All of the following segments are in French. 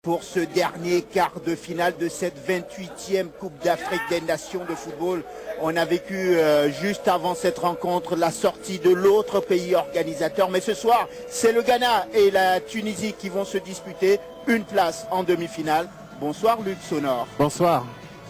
Pour ce dernier quart de finale de cette 28e Coupe d'Afrique des Nations de football. On a vécu juste avant cette rencontre la sortie de l'autre pays organisateur. Mais ce soir, c'est le Ghana et la Tunisie qui vont se disputer une place en demi-finale. Bonsoir Luc Sonor. Bonsoir.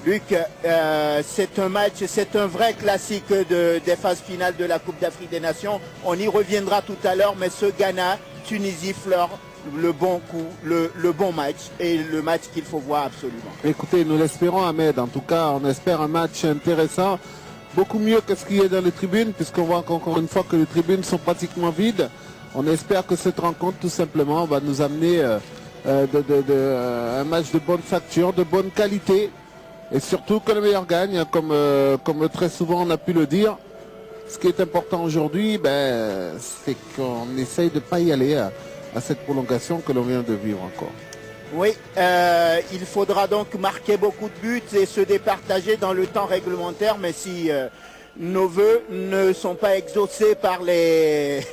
Luc, c'est un match, c'est un vrai classique des phases finales de la Coupe d'Afrique des Nations. On y reviendra tout à l'heure, mais ce Ghana-Tunisie fleure le bon coup, le bon match et le match qu'il faut voir absolument. Écoutez, nous l'espérons Ahmed, en tout cas on espère un match intéressant, beaucoup mieux que ce qu'il y a dans les tribunes, puisqu'on voit encore une fois que les tribunes sont pratiquement vides. On espère que cette rencontre tout simplement va nous amener un match de bonne facture, de bonne qualité, et surtout que le meilleur gagne, comme très souvent on a pu le dire. Ce qui est important aujourd'hui, c'est qu'on essaye de ne pas y aller à cette prolongation que l'on vient de vivre encore. Oui, il faudra donc marquer beaucoup de buts et se départager dans le temps réglementaire, mais si nos vœux ne sont pas exaucés par les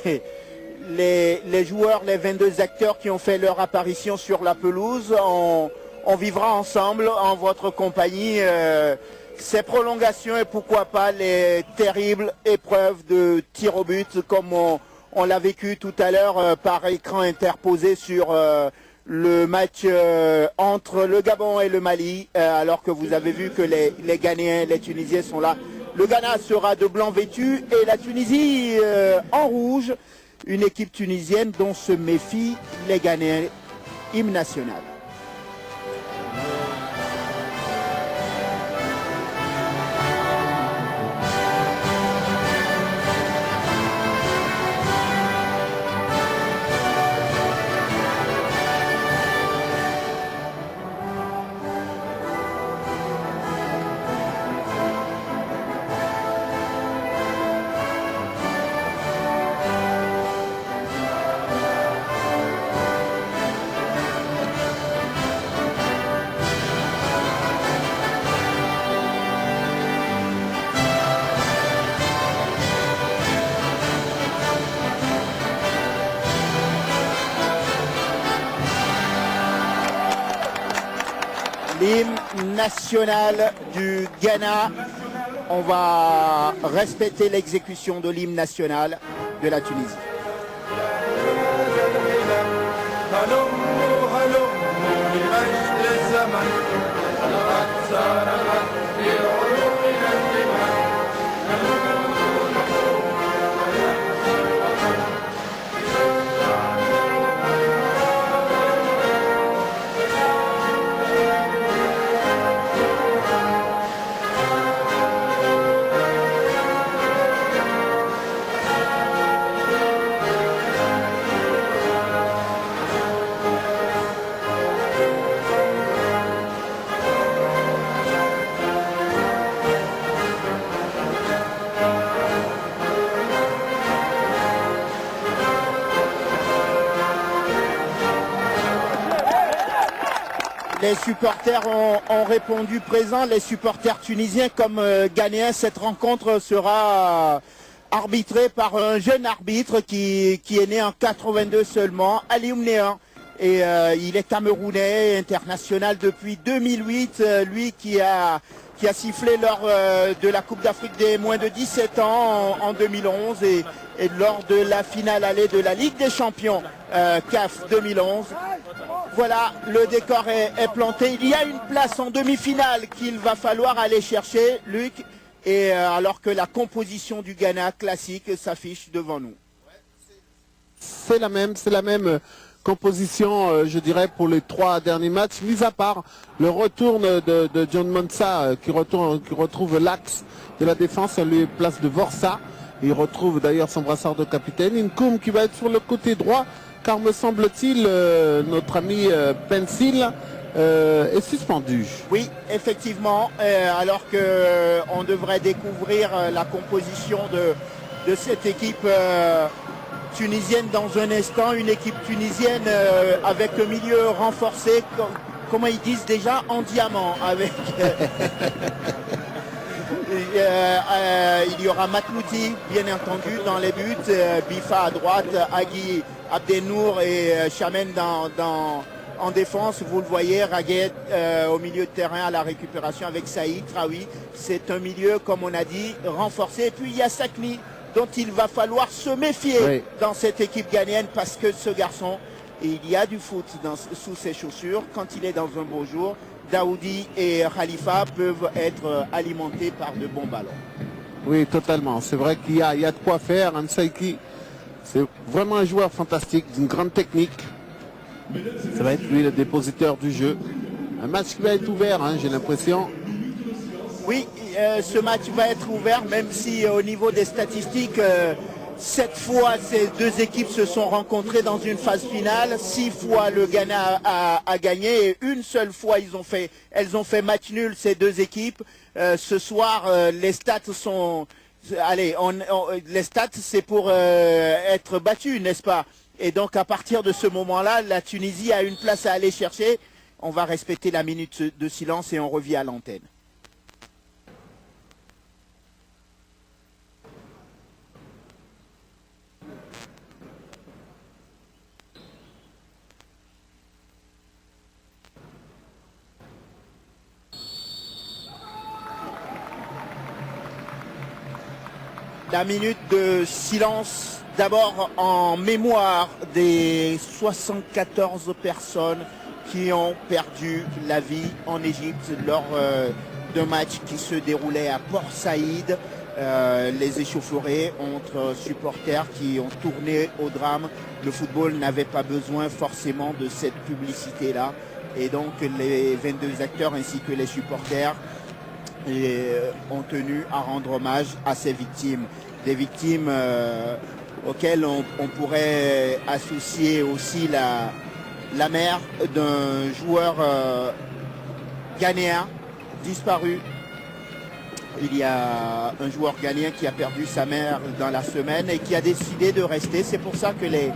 joueurs, les 22 acteurs qui ont fait leur apparition sur la pelouse, on vivra ensemble en votre compagnie ces prolongations et pourquoi pas les terribles épreuves de tir au but comme on l'a vécu tout à l'heure par écran interposé sur le match entre le Gabon et le Mali, alors que vous avez vu que les Ghanéens, les Tunisiens sont là. Le Ghana sera de blanc vêtu et la Tunisie en rouge, une équipe tunisienne dont se méfient les Ghanéens. Hymne national. L'hymne national du Ghana. On va respecter l'exécution de l'hymne national de la Tunisie. Les supporters ont répondu présents, les supporters tunisiens comme ghanéens. Cette rencontre sera arbitrée par un jeune arbitre qui est né en 82 seulement, Alioum Néan. Et il est camerounais, international depuis 2008, lui qui a sifflé lors de la Coupe d'Afrique des moins de 17 ans en 2011 et lors de la finale allée de la Ligue des Champions CAF 2011. Voilà, le décor est planté. Il y a une place en demi-finale qu'il va falloir aller chercher, Luc, et alors que la composition du Ghana classique s'affiche devant nous. C'est la même composition, je dirais, pour les 3 derniers matchs, mis à part le retour de John Mensah qui retrouve l'axe de la défense à lui place de Vorsa. Il retrouve d'ailleurs son brassard de capitaine. Nkoum qui va être sur le côté droit, car me semble-t-il, notre ami Pencil est suspendu. Oui, effectivement, alors qu'on devrait découvrir la composition de cette équipe tunisienne dans un instant, une équipe tunisienne avec un milieu renforcé, comment ils disent déjà, en diamant, avec... il y aura Matlouti, bien entendu, dans les buts, Bifa à droite, Agui, Abdenour et Chamen En défense, vous le voyez, Raguet au milieu de terrain à la récupération avec Saïd Traoui. C'est un milieu, comme on a dit, renforcé. Et puis il y a Sakli, dont il va falloir se méfier dans cette équipe ghanéenne, parce que ce garçon, il y a du foot sous ses chaussures. Quand il est dans un beau jour, Daoudi et Khalifa peuvent être alimentés par de bons ballons. Oui, totalement. C'est vrai qu'il y a de quoi faire. Ansaiki, c'est vraiment un joueur fantastique, d'une grande technique. Ça va être lui le dépositeur du jeu. Un match qui va être ouvert, hein, j'ai l'impression. Oui, ce match va être ouvert, même si au niveau des statistiques, 7 fois ces deux équipes se sont rencontrées dans une phase finale. 6 fois le Ghana a gagné et une seule fois elles ont fait match nul, ces deux équipes. Ce soir, les stats sont... Allez, les stats, c'est pour être battu, n'est-ce pas? Et donc, à partir de ce moment-là, la Tunisie a une place à aller chercher. On va respecter la minute de silence et on revient à l'antenne. La minute de silence, d'abord en mémoire des 74 personnes qui ont perdu la vie en Égypte lors d'un match qui se déroulait à Port Saïd. Les échauffourées entre supporters qui ont tourné au drame. Le football n'avait pas besoin forcément de cette publicité-là. Et donc les 22 acteurs ainsi que les supporters ont tenu à rendre hommage à ces victimes. Des victimes auxquelles on pourrait associer aussi la mère d'un joueur ghanéen disparu. Il y a un joueur ghanéen qui a perdu sa mère dans la semaine et qui a décidé de rester. C'est pour ça que les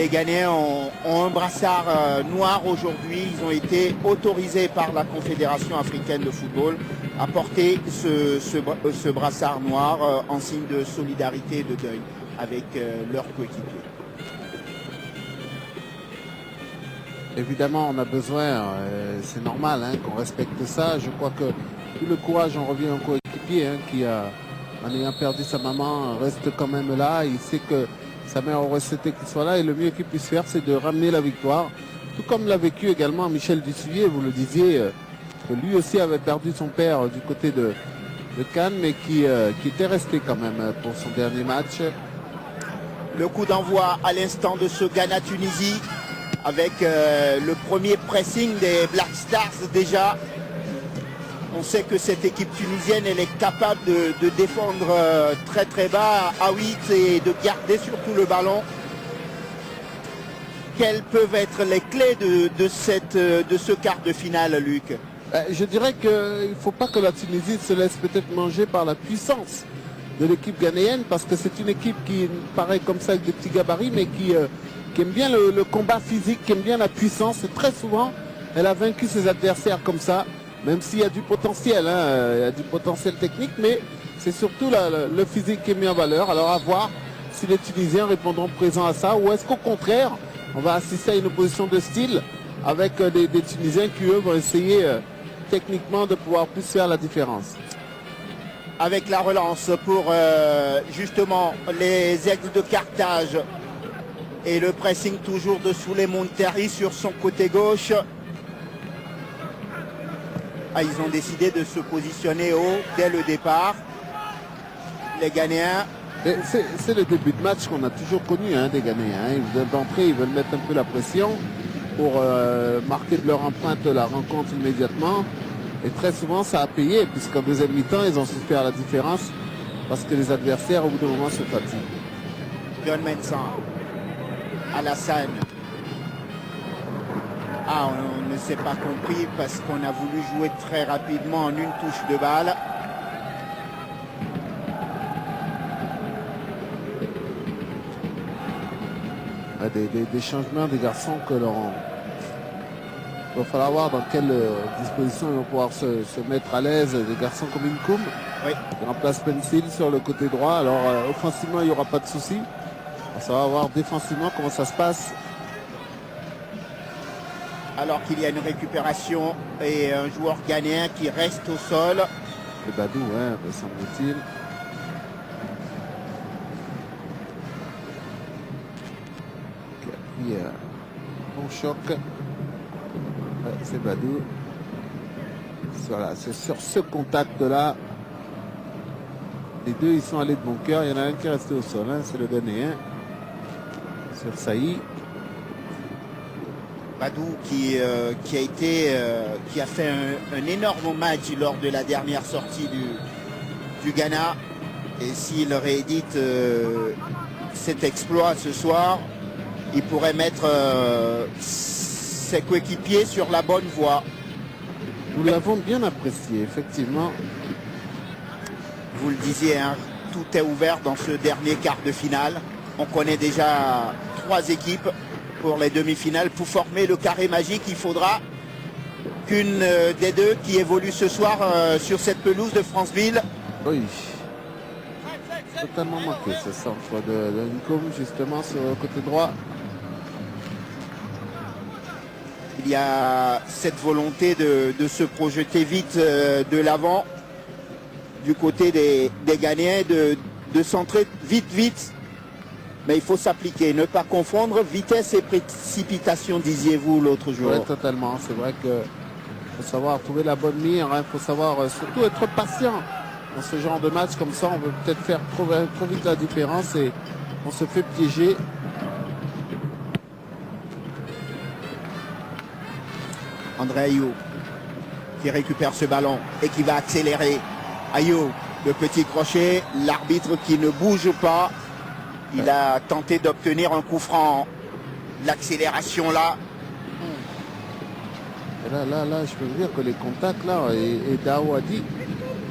Ghanéens ont un brassard noir aujourd'hui. Ils ont été autorisés par la Confédération africaine de football à porter ce brassard noir en signe de solidarité et de deuil avec leurs coéquipiers. Évidemment, on a besoin, c'est normal hein, qu'on respecte ça. Je crois que tout le courage en revient au coéquipier hein, qui, en ayant perdu sa maman, reste quand même là. Il sait que sa mère aurait souhaité qu'il soit là et le mieux qu'il puisse faire, c'est de ramener la victoire. Tout comme l'a vécu également Michel Dussuyer, vous le disiez, que lui aussi avait perdu son père du côté de Cannes, mais qui était resté quand même pour son dernier match. Le coup d'envoi à l'instant de ce Ghana-Tunisie, avec le premier pressing des Black Stars déjà. On sait que cette équipe tunisienne, elle est capable de défendre très très bas à 8 et de garder surtout le ballon. Quelles peuvent être les clés de ce quart de finale, Luc? Je dirais qu'il ne faut pas que la Tunisie se laisse peut-être manger par la puissance de l'équipe ghanéenne, parce que c'est une équipe qui paraît comme ça avec des petits gabarits, mais qui aime bien le combat physique, qui aime bien la puissance. Et très souvent, elle a vaincu ses adversaires comme ça, même s'il y a du potentiel, hein, il y a du potentiel technique, mais c'est surtout le physique qui est mis en valeur. Alors à voir si les Tunisiens répondront présent à ça, ou est-ce qu'au contraire, on va assister à une opposition de style avec des Tunisiens qui, eux, vont essayer techniquement de pouvoir plus faire la différence. Avec la relance pour justement les ex de Carthage et le pressing toujours de Souleymane Terry sur son côté gauche. Ils ont décidé de se positionner haut dès le départ. Les Ghanéens. C'est le début de match qu'on a toujours connu hein, des Ghanéens. D'entrée, ils veulent mettre un peu la pression pour marquer de leur empreinte la rencontre immédiatement. Et très souvent, ça a payé, puisqu'en deuxième mi-temps, ils ont su faire la différence parce que les adversaires, au bout d'un moment, se fatiguent. John Mensah, Alassane. On ne s'est pas compris parce qu'on a voulu jouer très rapidement en une touche de balle. Des changements des garçons que l'on... Il va falloir voir dans quelle disposition ils vont pouvoir se mettre à l'aise. Des garçons comme Inkoum, oui, qui remplace Pencil sur le côté droit. Alors offensivement, il n'y aura pas de souci. Ça va voir défensivement comment ça se passe. Alors qu'il y a une récupération et un joueur ghanéen qui reste au sol. C'est Badou, ouais, me semble-t-il. Qui a pris bon choc. Ouais, c'est Badou. Voilà, c'est sur ce contact-là. Les deux, ils sont allés de bon cœur. Il y en a un qui est resté au sol, hein, c'est le Ghanéen. Sur Saï. Badou qui a fait un énorme match lors de la dernière sortie du Ghana. Et s'il réédite cet exploit ce soir, il pourrait mettre ses coéquipiers sur la bonne voie. Nous l'avons bien apprécié, effectivement. Vous le disiez, hein, tout est ouvert dans ce dernier quart de finale. On connaît déjà 3 équipes pour les demi-finales. Pour former le carré magique, il faudra qu'une des deux qui évolue ce soir sur cette pelouse de Franceville. Oui. Totalement manqué ce centre de Ncom, justement, sur le côté droit. Il y a cette volonté de se projeter vite de l'avant du côté des Ghanéens, de centrer vite. Mais il faut s'appliquer, ne pas confondre vitesse et précipitation, disiez-vous l'autre jour. Oui, totalement. C'est vrai qu'il faut savoir trouver la bonne mire. Il faut savoir surtout être patient dans ce genre de match. Comme ça, on veut peut-être faire trop vite la différence et on se fait piéger. André Ayew qui récupère ce ballon et qui va accélérer. Ayew, le petit crochet, l'arbitre qui ne bouge pas. Il a tenté d'obtenir un coup franc. L'accélération là. Et là, je peux vous dire que les contacts là, et Dao a dit,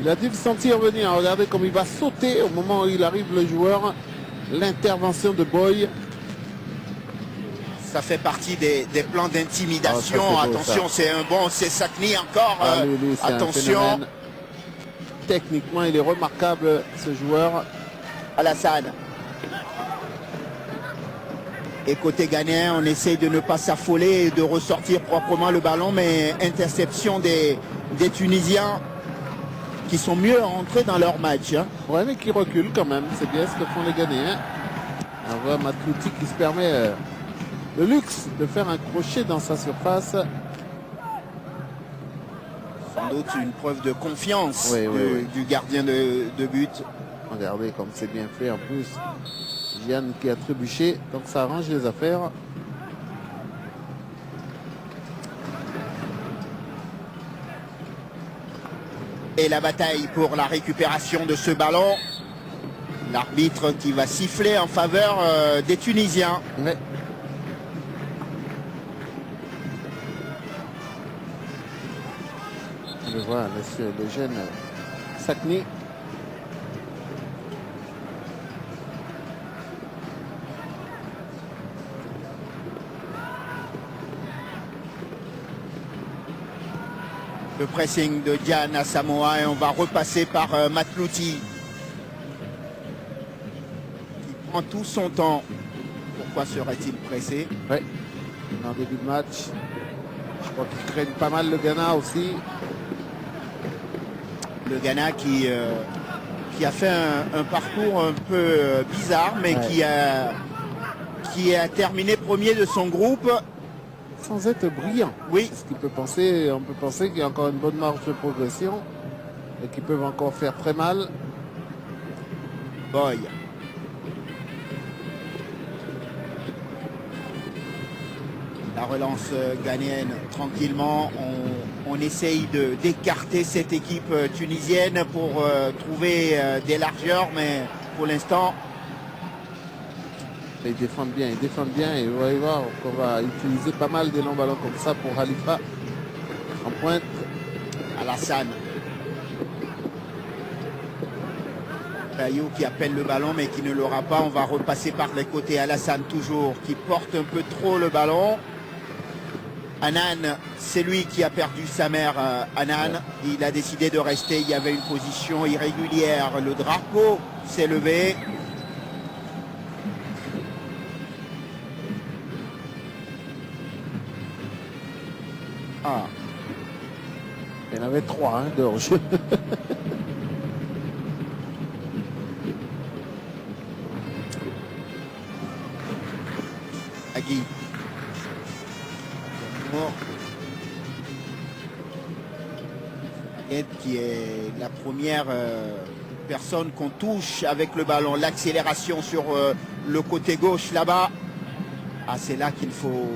il a dû le sentir venir. Regardez comme il va sauter au moment où il arrive le joueur. L'intervention de Boy. Ça fait partie des plans d'intimidation. Oh, attention, c'est un bon, c'est Sakni encore. Lui, attention. Techniquement, il est remarquable ce joueur. Alassane. Et côté ghanéen, on essaye de ne pas s'affoler et de ressortir proprement le ballon, mais interception des Tunisiens qui sont mieux rentrés dans leur match. Hein. Ouais, mais qui reculent quand même. C'est bien ce que font les Ghanéens. On voit Matlouti qui se permet le luxe de faire un crochet dans sa surface. Sans doute une preuve de confiance oui. du gardien de but. Regardez comme c'est bien fait en plus. Yann qui a trébuché, donc ça arrange les affaires. Et la bataille pour la récupération de ce ballon. L'arbitre qui va siffler en faveur des Tunisiens. Ouais. Je vois le jeune Sakni. Le pressing de Diane à Samoa et on va repasser par Matlouti. Il prend tout son temps. Pourquoi serait-il pressé? Oui, en début de match. Je crois qu'il craigne pas mal le Ghana aussi. Le Ghana qui a fait un parcours un peu bizarre, mais qui a terminé premier de son groupe. Sans être brillant. Oui. Ce qu'on peut penser, on peut penser qu'il y a encore une bonne marge de progression et qu'ils peuvent encore faire très mal. Boy. La relance ghanéenne tranquillement. On essaye d'écarter cette équipe tunisienne pour trouver des largeurs, mais pour l'instant. Ils défendent bien et vous allez voir qu'on va utiliser pas mal des longs ballons comme ça pour Khalifa en pointe. Alassane. Ayew qui appelle le ballon mais qui ne l'aura pas. On va repasser par les côtés. Alassane toujours qui porte un peu trop le ballon. Anan, c'est lui qui a perdu sa mère. Anan, il a décidé de rester. Il y avait une position irrégulière. Le drapeau s'est levé. Il y en avait 3 de hors-jeu. Agui. Ed qui est la première personne qu'on touche avec le ballon. L'accélération sur le côté gauche là-bas. Ah, c'est là qu'il faut,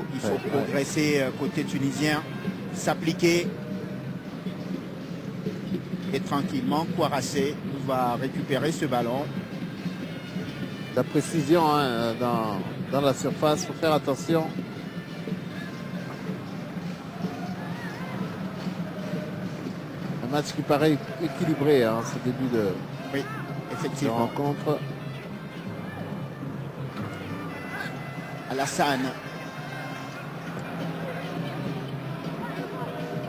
progresser côté tunisien, s'appliquer. Et tranquillement, Kouarassi va récupérer ce ballon. La précision hein, dans la surface, il faut faire attention. Un match qui paraît équilibré, hein, ce début de, oui, effectivement. de rencontre. Alassane.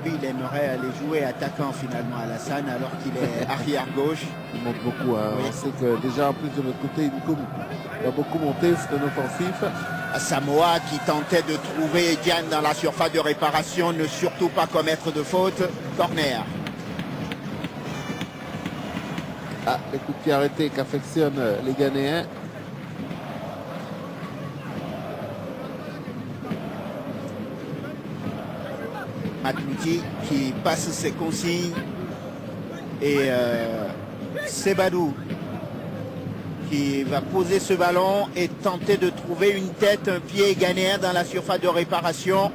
Lui, il aimerait aller jouer attaquant finalement, Alassane, alors qu'il est arrière gauche. Il monte beaucoup. Hein. Oui. On sait que déjà en plus de l'autre côté, il va beaucoup monter, c'est un offensif. Samoa qui tentait de trouver Diane dans la surface de réparation, ne surtout pas commettre de faute. Corner. Ah, les coups de pied arrêtés qu'affectionnent les Ghanéens. Matouti qui passe ses consignes. Et Sebadou qui va poser ce ballon et tenter de trouver une tête, un pied ghanéen dans la surface de réparation.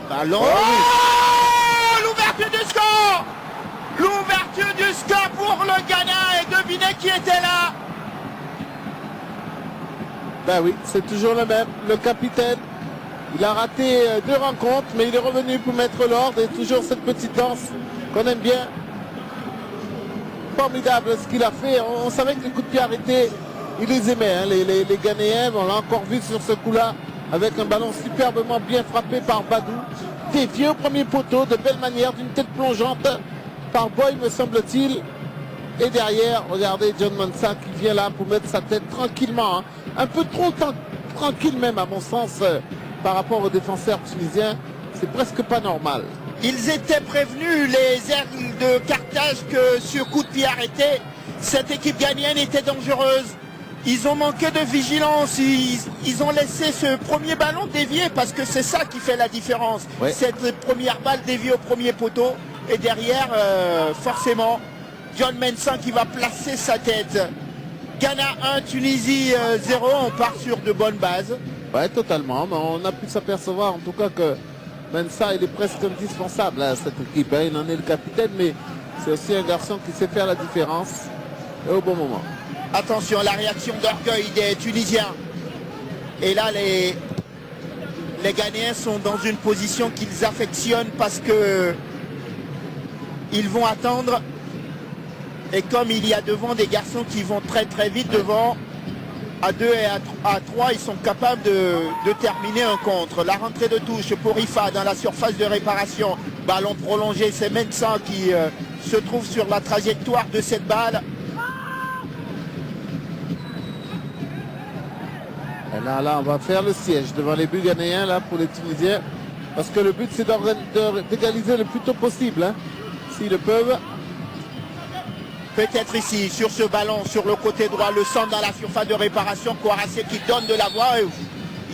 Ballon. Oh, l'ouverture du score! L'ouverture du score pour le Ghana, et devinez qui était là? Ben oui, c'est toujours le même, le capitaine. Il a raté 2 rencontres, mais il est revenu pour mettre l'ordre et toujours cette petite danse qu'on aime bien. Formidable ce qu'il a fait. On savait que les coups de pied arrêtés, il les aimait, hein, les Ghanéens. On l'a encore vu sur ce coup-là, avec un ballon superbement bien frappé par Badou. Dévié au premier poteau, de belle manière, d'une tête plongeante par Boy, me semble-t-il. Et derrière, regardez John Mensah qui vient là pour mettre sa tête tranquillement. Hein. Un peu trop tranquille même, à mon sens, par rapport aux défenseurs tunisiens. C'est presque pas normal. Ils étaient prévenus, les airs de Carthage, que sur coup de pied arrêté, cette équipe ghanéenne était dangereuse. Ils ont manqué de vigilance, ils ont laissé ce premier ballon dévié, parce que c'est ça qui fait la différence. Ouais. Cette première balle déviée au premier poteau, et derrière, forcément, John Mensah qui va placer sa tête. Ghana 1, Tunisie 0, on part sur de bonnes bases. Ouais, totalement. Mais on a pu s'apercevoir en tout cas que Mensah, il est presque indispensable à cette équipe. Hein. Il en est le capitaine, mais c'est aussi un garçon qui sait faire la différence et au bon moment. Attention, la réaction d'orgueil des Tunisiens. Et là, les Ghanéens sont dans une position qu'ils affectionnent parce que ils vont attendre. Et comme il y a devant des garçons qui vont très très vite devant, à 2 et à 3, ils sont capables de terminer un contre. La rentrée de touche pour Ifa dans la surface de réparation. Ballon prolongé, c'est Mensah qui se trouve sur la trajectoire de cette balle. Et là, on va faire le siège devant les buts ghanéens là, pour les Tunisiens. Parce que le but, c'est d'égaliser le plus tôt possible. Hein, s'ils le peuvent. Peut-être ici, sur ce ballon, sur le côté droit, le centre dans la surface de réparation. Kouarassi qui donne de la voix.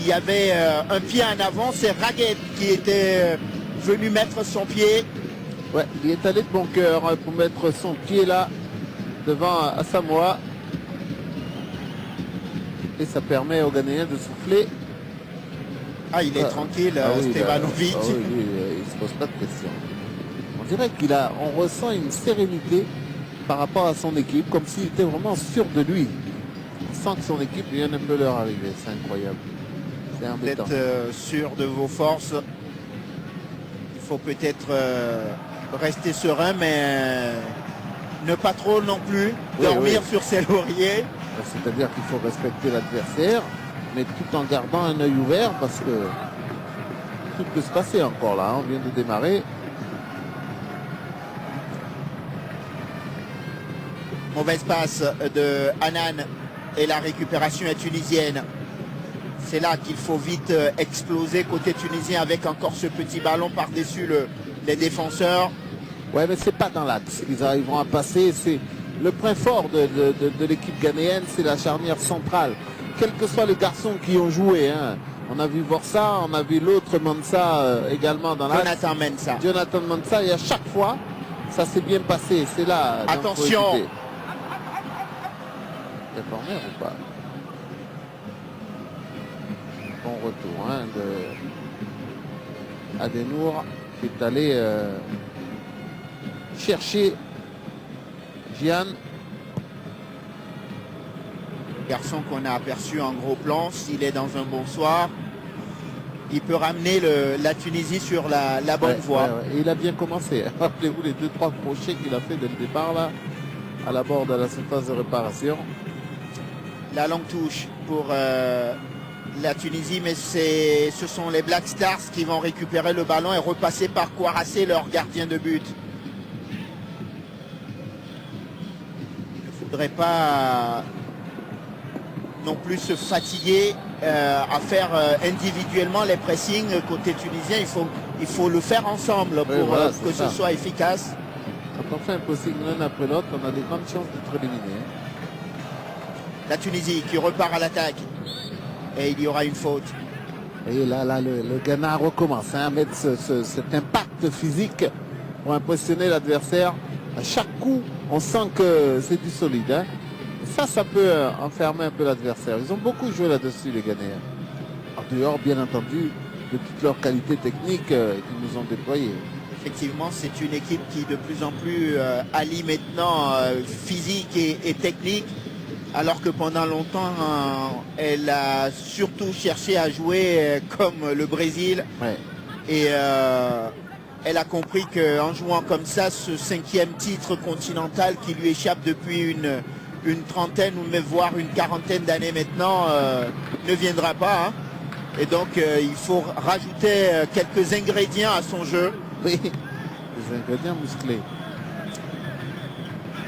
Il y avait un pied en avant. C'est Raguet qui était venu mettre son pied. Ouais, il est allé de bon cœur pour mettre son pied là devant Samoa. Et ça permet aux Ghanéens de souffler. Ah, il est tranquille, oui, Stevanovic. oui, il ne se pose pas de questions. On dirait on ressent une sérénité par rapport à son équipe, comme s'il était vraiment sûr de lui. On sent que son équipe vient un peu leur arriver. C'est incroyable. C'est embêtant. Vous êtes sûr de vos forces. Il faut peut-être rester serein, mais ne pas trop non plus. Dormir sur ses lauriers. C'est-à-dire qu'il faut respecter l'adversaire, mais tout en gardant un œil ouvert, parce que tout peut se passer encore là. On vient de démarrer. Mauvaise passe de Hanan et la récupération est tunisienne. C'est là qu'il faut vite exploser côté tunisien avec encore ce petit ballon par-dessus les défenseurs. Ouais, mais c'est pas dans l'axe qu'ils arriveront à passer. C'est le point fort de l'équipe ghanéenne, c'est la charnière centrale. Quels que soient les garçons qui ont joué, hein. On a vu Vorsa, on a vu l'autre Mansa également dans l'axe. Jonathan Mensah. Jonathan Mansa, et à chaque fois, ça s'est bien passé. C'est là. Attention. Il y a corner ou pas? Bon retour hein, de Adenour qui est allé chercher Gian. Garçon qu'on a aperçu en gros plan, s'il est dans un bon soir, il peut ramener la Tunisie sur la bonne voie. Et il a bien commencé. Rappelez-vous les 2-3 crochets qu'il a fait dès le départ là, à la bord de la surface de réparation. La longue touche pour la Tunisie, mais ce sont les Black Stars qui vont récupérer le ballon et repasser par Kouarassé, leur gardien de but. Il ne faudrait pas non plus se fatiguer à faire individuellement les pressings côté tunisien. Il faut le faire ensemble pour voilà, que ça. ce soit efficace. Quand on fait un pressing l'un après l'autre, on a des grandes chances d'être éliminé. La Tunisie qui repart à l'attaque. Et il y aura une faute. Et là le Ghana recommence à mettre cet impact physique pour impressionner l'adversaire. À chaque coup, on sent que c'est du solide. Hein. Ça peut enfermer un peu l'adversaire. Ils ont beaucoup joué là-dessus, les Ghanéens. En dehors, bien entendu, de toutes leurs qualités techniques qu'ils nous ont déployées. Effectivement, c'est une équipe qui de plus en plus allie maintenant physique et technique, alors que pendant longtemps, elle a surtout cherché à jouer comme le Brésil. Ouais. Et elle a compris qu'en jouant comme ça, ce 5e titre continental qui lui échappe depuis une trentaine ou même voire une quarantaine d'années maintenant ne viendra pas. Hein. Et donc il faut rajouter quelques ingrédients à son jeu. Oui, des ingrédients musclés.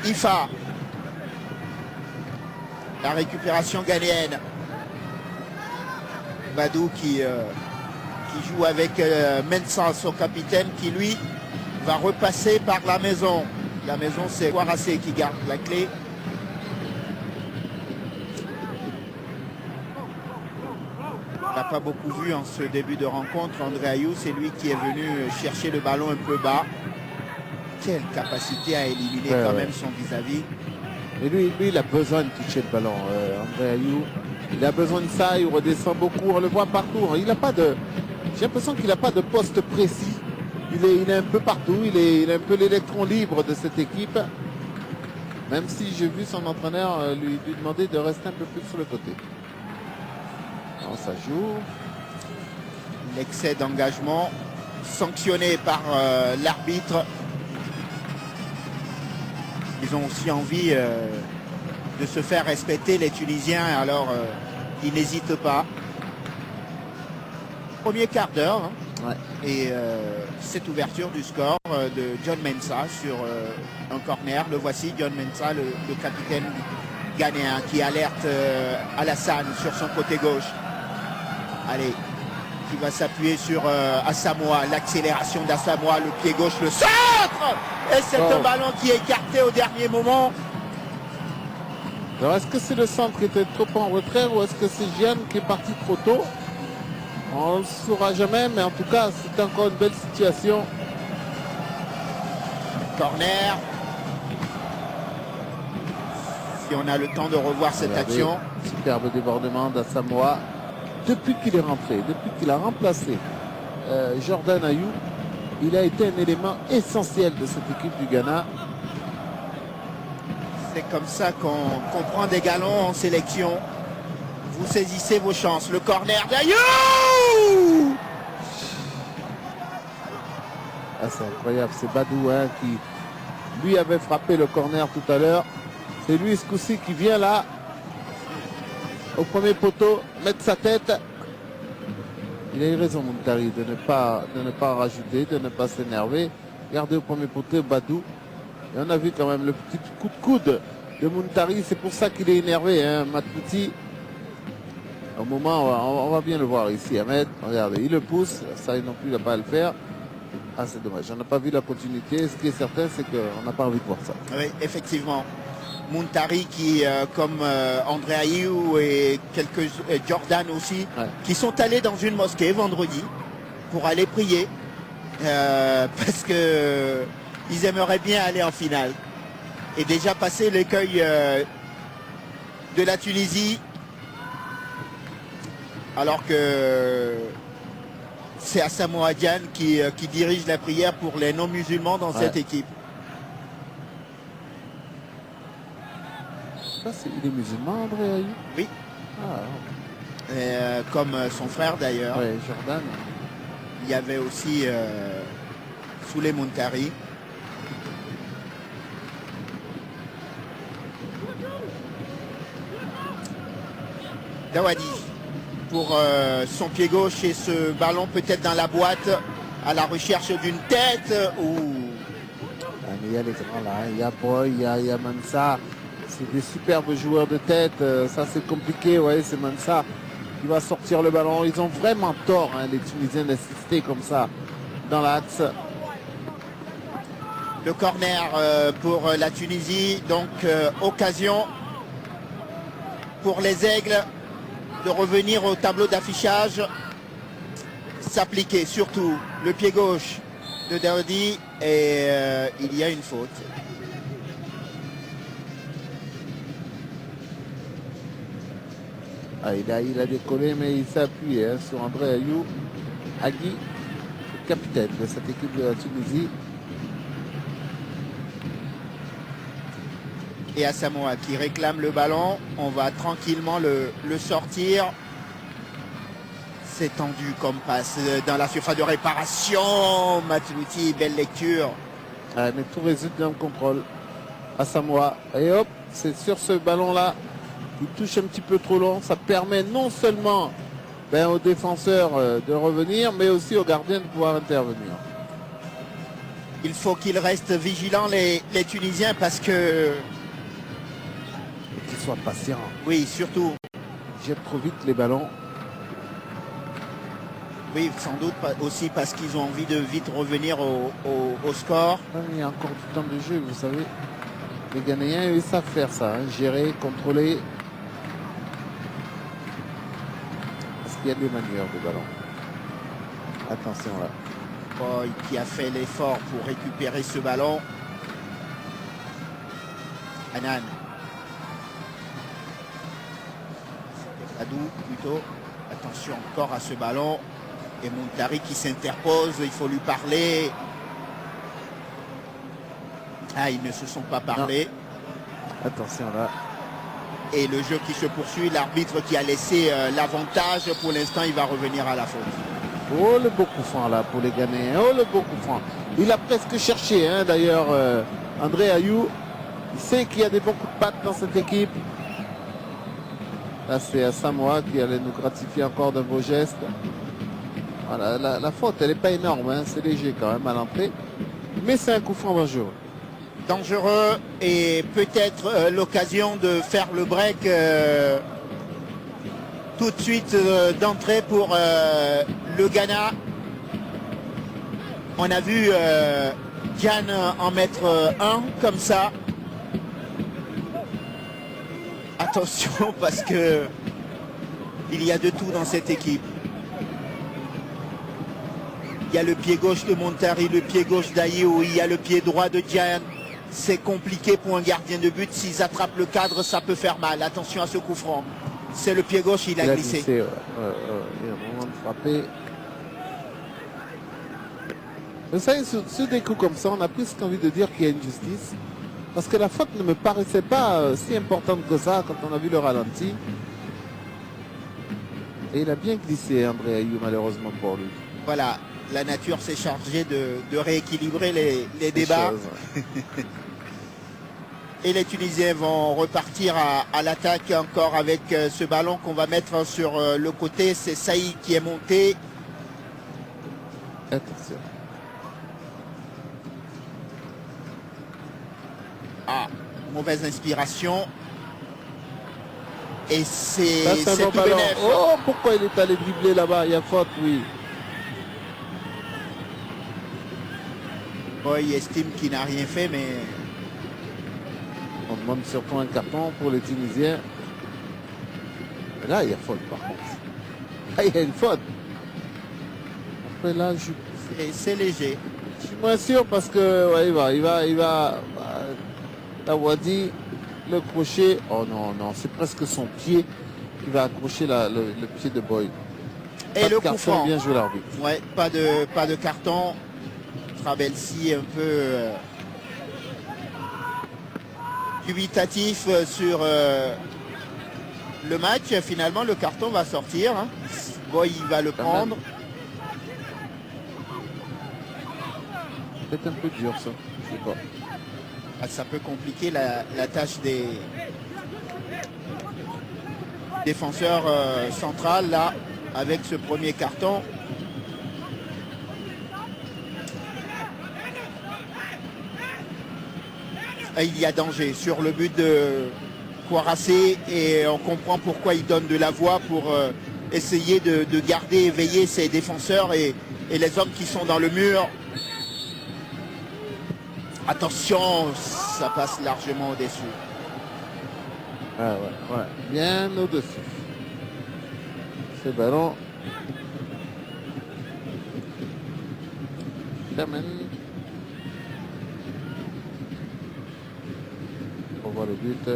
Ifa. La récupération ghanéenne. Badou qui joue avec Mensah, son capitaine, qui lui va repasser par la maison. La maison, c'est Kouarassé qui garde la clé. On n'a pas beaucoup vu en ce début de rencontre. André Ayou, c'est lui qui est venu chercher le ballon un peu bas. Quelle capacité à éliminer quand même son vis-à-vis. Et lui, il a besoin de toucher le ballon, André Ayou. Il a besoin de ça, il redescend beaucoup, on le voit partout. Il n'a pas de. J'ai l'impression qu'il n'a pas de poste précis. Il est un peu partout, il est un peu l'électron libre de cette équipe. Même si j'ai vu son entraîneur lui demander de rester un peu plus sur le côté. Alors, ça joue. L'excès d'engagement sanctionné par l'arbitre. Ils ont aussi envie de se faire respecter, les Tunisiens, alors ils n'hésitent pas. Premier quart d'heure, hein, Ouais. et cette ouverture du score de John Mensah sur un corner. Le voici, John Mensah, le capitaine ghanéen, qui alerte Alassane sur son côté gauche. Allez, qui va s'appuyer sur Asamoah, l'accélération d'Asamoah, le pied gauche, le centre. Et c'est un ballon qui est écarté au dernier moment. Alors est-ce que c'est le centre qui était trop en retrait ou est-ce que c'est Gian qui est parti trop tôt? On ne le saura jamais, mais en tout cas c'est encore une belle situation. Corner. Si on a le temps de revoir cette Regardez, action. superbe débordement d'Asamoah. Depuis qu'il est rentré, depuis qu'il a remplacé Jordan Ayou, il a été un élément essentiel de cette équipe du Ghana. C'est comme ça qu'on prend des galons en sélection. Vous saisissez vos chances. Le corner d'Ayou. Ah, c'est incroyable, c'est Badou hein, qui lui avait frappé le corner tout à l'heure. C'est lui ce coup-ci qui vient là, au premier poteau, mettre sa tête. Il a eu raison, Muntari, de ne pas en rajouter, de ne pas s'énerver. Regardez au premier poteau, Badou. Et on a vu quand même le petit coup de coude de Muntari. C'est pour ça qu'il est énervé, hein, Matouti. Au moment, on va bien le voir ici. Ahmed, regardez, il le pousse. Ça non plus, il n'a pas à le faire. Ah, c'est dommage. On n'a pas vu la continuité. Ce qui est certain, c'est qu'on n'a pas envie de voir ça. Oui, effectivement. Muntari qui, comme André Ayew et quelques Jordan aussi, Ouais. qui sont allés dans une mosquée vendredi pour aller prier parce que ils aimeraient bien aller en finale et déjà passer l'écueil de la Tunisie, alors que c'est Asamoah Gyan qui dirige la prière pour les non-musulmans dans cette équipe. Ça, il est musulman, André Ayew? Oui. Ah, Comme son frère d'ailleurs. ouais, Jordan. Il y avait aussi Souley Muntari. Dawadi pour son pied gauche et ce ballon peut-être dans la boîte à la recherche d'une tête ou... Ah, mais il y a les grands là, il y a Boy, il y a Mansa. C'est des superbes joueurs de tête. Ça, c'est compliqué. Ouais, c'est Mansa qui va sortir le ballon. Ils ont vraiment tort, hein, les Tunisiens, d'assister comme ça dans l'axe. Le corner pour la Tunisie. Donc, occasion pour les Aigles de revenir au tableau d'affichage. S'appliquer surtout le pied gauche de Daoudi et il y a une faute. Ah, il a décollé, mais il s'est appuyé sur André Ayew. Agui, le capitaine de cette équipe de la Tunisie. Et Asamoah qui réclame le ballon. On va tranquillement le sortir. C'est tendu comme passe dans la surface de réparation. Matlouti, belle lecture. Ah, mais tout résulte d'un contrôle. Asamoah. Et hop, c'est sur ce ballon-là. Il touche un petit peu trop long. Ça permet non seulement aux défenseurs de revenir, mais aussi aux gardiens de pouvoir intervenir. Il faut qu'ils restent vigilants, les Tunisiens, parce que... Qu'ils soient patients. Oui, surtout. Ils jettent trop vite les ballons. Oui, sans doute aussi parce qu'ils ont envie de vite revenir au score. Il y a encore du temps de jeu, vous savez. Les Ghanéens, ils savent faire ça. Hein, gérer, contrôler. Parce qu'il y a des manières de ballon. Attention là. Boy qui a fait l'effort pour récupérer ce ballon. Hanan. Adou plutôt. Attention encore à ce ballon. Et Muntari qui s'interpose. Il faut lui parler. Ah, ils ne se sont pas parlé. Non. Attention là. Et le jeu qui se poursuit. L'arbitre qui a laissé l'avantage. Pour l'instant, il va revenir à la faute. Oh, le beau coup franc là pour les Ghanéens. Oh, le beau coup franc. Il a presque cherché, hein, d'ailleurs, André Ayew. Il sait qu'il y a des bons coups de patte dans cette équipe. Là, c'est Asamoah qui allait nous gratifier encore d'un beau geste. Voilà, la faute, elle n'est pas énorme. Hein, c'est léger quand même à l'entrée. Mais c'est un coup franc dangereux. Dangereux et peut-être l'occasion de faire le break tout de suite d'entrée pour le Ghana. On a vu Gyan en mettre un comme ça. Attention parce que il y a de tout dans cette équipe. Il y a le pied gauche de Muntari, le pied gauche d'Ayew, il y a le pied droit de Gyan. C'est compliqué pour un gardien de but. S'ils attrapent le cadre, ça peut faire mal. Attention à ce coup franc. C'est le pied gauche, il a glissé. Il y a un moment de frapper. Vous savez, sur des coups comme ça, on a presque envie de dire qu'il y a une justice. Parce que la faute ne me paraissait pas si importante que ça quand on a vu le ralenti. Et il a bien glissé, André Ayew, malheureusement pour lui. Voilà, la nature s'est chargée de rééquilibrer les débats. Et les Tunisiens vont repartir à l'attaque encore avec ce ballon qu'on va mettre sur le côté. C'est Saïd qui est monté. Attention. Ah, mauvaise inspiration. Et c'est Ça, c'est un bon tout ballon. bénef. Oh, pourquoi il est allé dribbler là-bas? Il y a faute, oui. Boy estime qu'il n'a rien fait, mais On demande surtout un carton pour les Tunisiens. Mais là, il y a faute, par contre. Là, il y a une faute. Après, là, je c'est léger. suis moins sûr parce que ouais, il va. La Wadi, le crochet. Oh non, non, c'est presque son pied qui va accrocher le pied de Boy. Et Pas de le coup carton, franc. bien joué l'arbitre. Ouais, pas de carton. Trabelsi un peu dubitatif sur le match. Finalement, le carton va sortir. Hein. Boy, il va le prendre. C'est un peu dur, ça. Je sais pas. Ah, ça peut compliquer la tâche des défenseurs centrales, là, avec ce premier carton. Il y a danger sur le but de Kouarassi et on comprend pourquoi il donne de la voix pour essayer de garder éveillés ses défenseurs et les hommes qui sont dans le mur. Attention, ça passe largement au-dessus. Ah ouais, ouais. Bien au-dessus. Ce ballon. Chamen. On voit le but.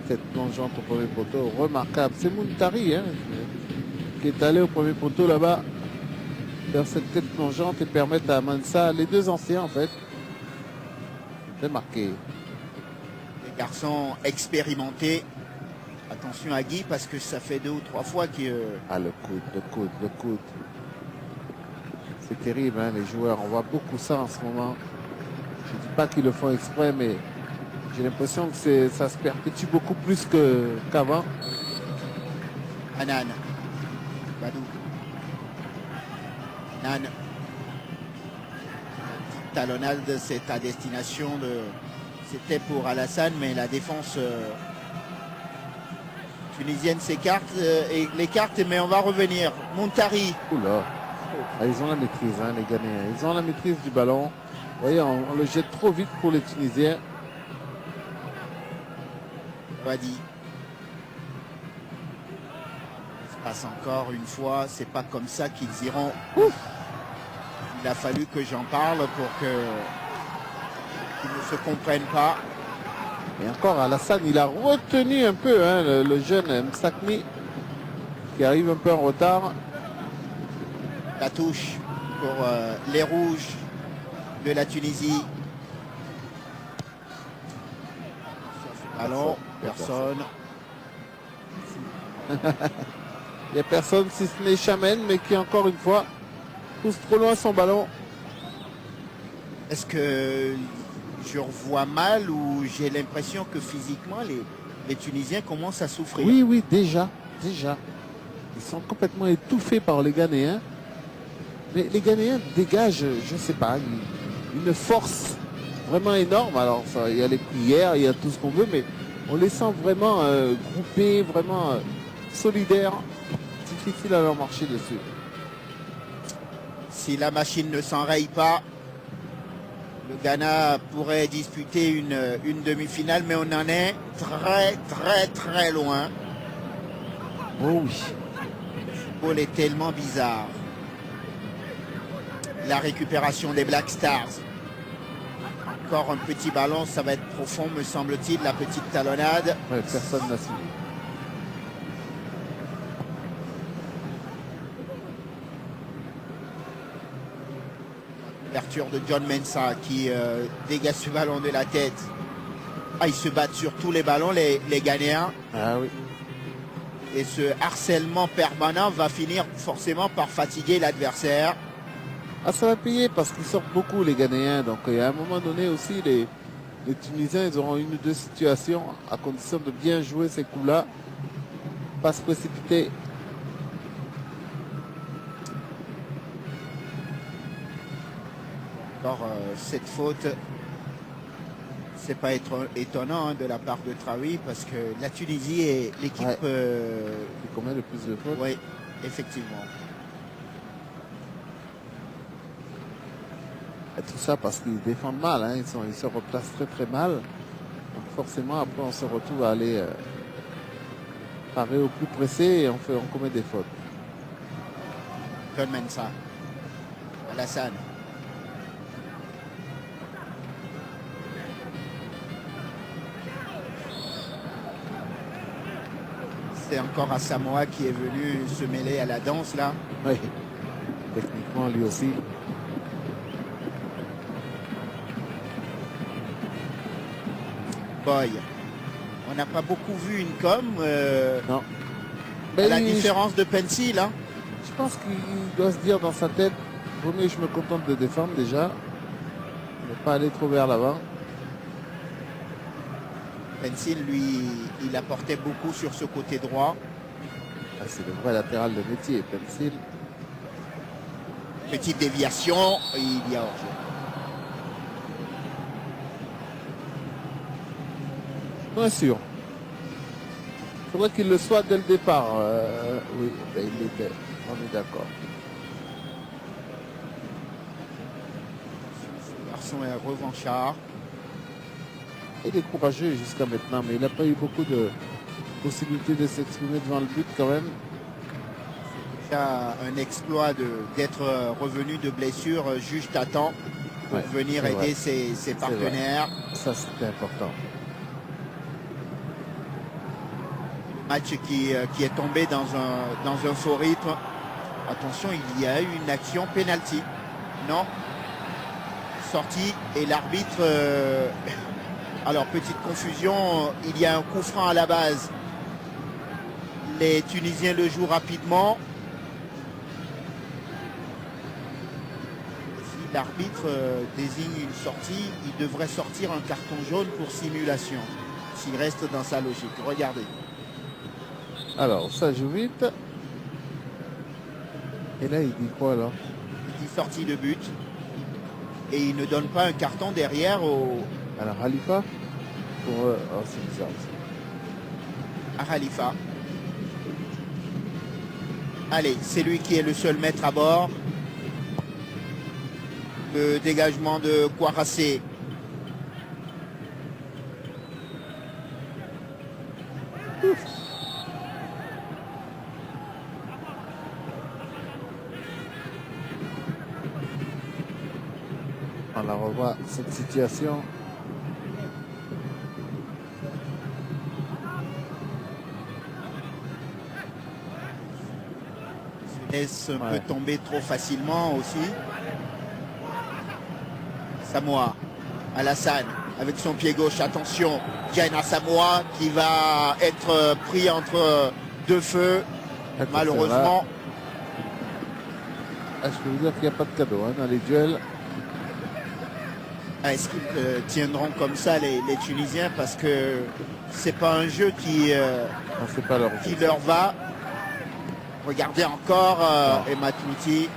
Cette plongeante au premier poteau, remarquable. C'est Muntari hein, qui est allé au premier poteau là-bas, faire cette tête plongeante et permettre à Mansa, les deux anciens en fait, de marquer. Les garçons expérimentés. Attention à Guy parce que ça fait 2 ou 3 fois que... Ah, le coude. C'est terrible, hein, les joueurs. On voit beaucoup ça en ce moment. Je ne dis pas qu'ils le font exprès, mais j'ai l'impression que ça se perpétue beaucoup plus qu'avant. Anan. Badou. Nan. Talonnade, c'est à destination de... C'était pour Alassane, mais la défense tunisienne s'écarte et l'écarte, mais on va revenir. Muntari. Oula. Ah, ils ont la maîtrise, hein, les Ghanéens. Ils ont la maîtrise du ballon. Vous voyez, on le jette trop vite pour les Tunisiens. Wadi. Ça se passe encore une fois. C'est pas comme ça qu'ils iront. Ouf. Il a fallu que j'en parle pour qu'ils ne se comprennent pas. Et encore, Alassane, il a retenu un peu hein, le jeune Msakni qui arrive un peu en retard. La touche pour les rouges de la Tunisie. Allons, personne. Il n'y a personne si ce n'est Chamen, mais qui encore une fois pousse trop loin son ballon. Est-ce que je revois mal ou j'ai l'impression que physiquement les Tunisiens commencent à souffrir? Oui, oui, déjà. Ils sont complètement étouffés par les Ghanéens. Mais les Ghanéens dégagent, je ne sais pas, une force vraiment énorme. Alors, il y a les prières, il y a tout ce qu'on veut, mais on les sent vraiment groupés, vraiment solidaires. Difficile à leur marcher dessus. Si la machine ne s'enraye pas, le Ghana pourrait disputer une demi-finale, mais on en est très loin. Oh oui. Le football est tellement bizarre. La récupération des Black Stars. Encore un petit ballon, ça va être profond, me semble-t-il, la petite talonnade. Ouais, personne n'a suivi. L'ouverture de John Mensah qui dégage ce ballon de la tête. Ah, ils se battent sur tous les ballons, les Ghanéens. Ah oui. Et ce harcèlement permanent va finir forcément par fatiguer l'adversaire. Ah, ça va payer parce qu'ils sortent beaucoup les Ghanéens. Donc à un moment donné aussi, les Tunisiens, ils auront une ou deux situations à condition de bien jouer ces coups-là. Pas se précipiter. Alors cette faute C'est pas étonnant hein, de la part de Traoui parce que la Tunisie est l'équipe. Ouais. Qui commet le plus de fautes. Oui, effectivement. Et tout ça parce qu'ils défendent mal, hein. Ils se replacent très très mal. Donc forcément, après, on se retrouve à aller parer au plus pressé et on commet des fautes. John Mensah. Alassane. C'est encore Asamoah qui est venu se mêler à la danse là. Oui, techniquement lui aussi. Boy. On n'a pas beaucoup vu une com. Non. À Mais la différence de Pencil. Hein. je pense qu'il doit se dire dans sa tête, vaut mieux que je me contente de défendre déjà, ne pas aller trop vers l'avant. Pencil, lui, il apportait beaucoup sur ce côté droit. Ah, c'est le vrai latéral de métier, Pencil. Petite déviation, il y a hors-jeu. Bien sûr. Il faudrait qu'il le soit dès le départ. Oui, ben, il l'était. On est d'accord. Ce garçon est revanchard. Il est courageux jusqu'à maintenant, mais il n'a pas eu beaucoup de possibilités de s'exprimer devant le but quand même. Déjà un exploit d'être revenu de blessure juste à temps pour Ouais, venir c'est aider vrai. ses partenaires. Ça, c'était important. Match qui est tombé dans un faux rythme. Attention, il y a eu une action penalty. Non. Sortie et l'arbitre... alors, petite confusion, il y a un coup franc à la base. Les Tunisiens le jouent rapidement. Si l'arbitre désigne une sortie, il devrait sortir un carton jaune pour simulation. S'il reste dans sa logique. Regardez. Alors, ça joue vite. Et là, il dit quoi là? Il dit sortie de but. Et il ne donne pas un carton derrière Alors, Khalifa pour, oh, c'est bizarre aussi. à Khalifa. Allez, c'est lui qui est le seul maître à bord. Le dégagement de Kouarassé. On la revoit, cette situation. Laisse un Ouais. peu tomber trop facilement aussi. Samoa, Alassane avec son pied gauche, attention, Diana Asamoah qui va être pris entre deux feux, Attention, malheureusement. là. Ah, je peux vous dire qu'il n'y a pas de cadeau hein, dans les duels. Est-ce qu'ils tiendront comme ça les Tunisiens parce que c'est pas un jeu On ne sait pas leur qui leur va. Regardez encore Ematouti.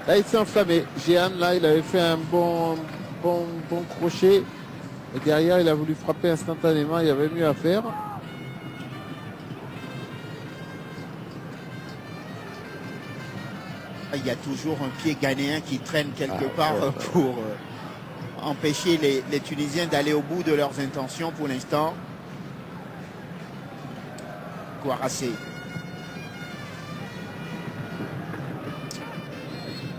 Là, il s'est enflammé. Jehan, là, il avait fait un bon crochet. Et derrière, il a voulu frapper instantanément. Il y avait mieux à faire. Il y a toujours un pied ghanéen qui traîne quelque Ah, part ouais, ouais. pour empêcher les Tunisiens d'aller au bout de leurs intentions pour l'instant. Kouarassé.